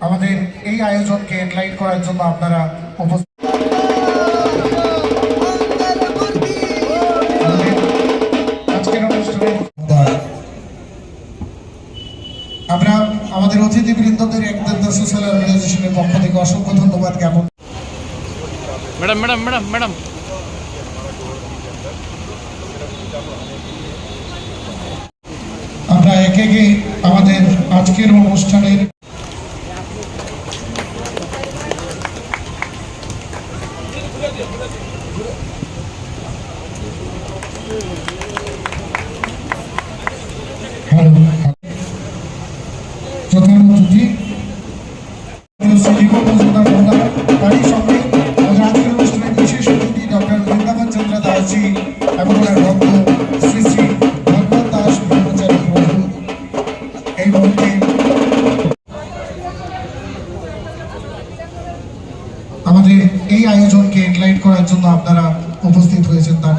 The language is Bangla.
আমাদের এই আয়োজনকে এনলাইট করার জন্য আপনারা উপস্থিত আজকের অনুষ্ঠানে আমরা আমাদের অতিথিবৃন্দদের একদম সোশ্যাল অর্গানাইজেশনের পক্ষ থেকে অসংখ্য ধন্যবাদ জ্ঞাপন। ম্যাডাম ম্যাডাম ম্যাডাম ম্যাডাম আমরা একে একে আমাদের আজকের অনুষ্ঠানের প্রধান অতিথি তারই সঙ্গে আমাদের আজকের অনুষ্ঠানের বিশেষ অতিথি ডক্টর বৃন্দাবন চন্দ্র দাসজি এবং ওনার ভক্ত শ্রী শ্রী ভগবত দাস ব্রহ্মচারী প্রভু এই মুহূর্তে আমাদের এই আয়োজনকে এনলাইট করার জন্য আপনারা উপস্থিত হয়েছেন তার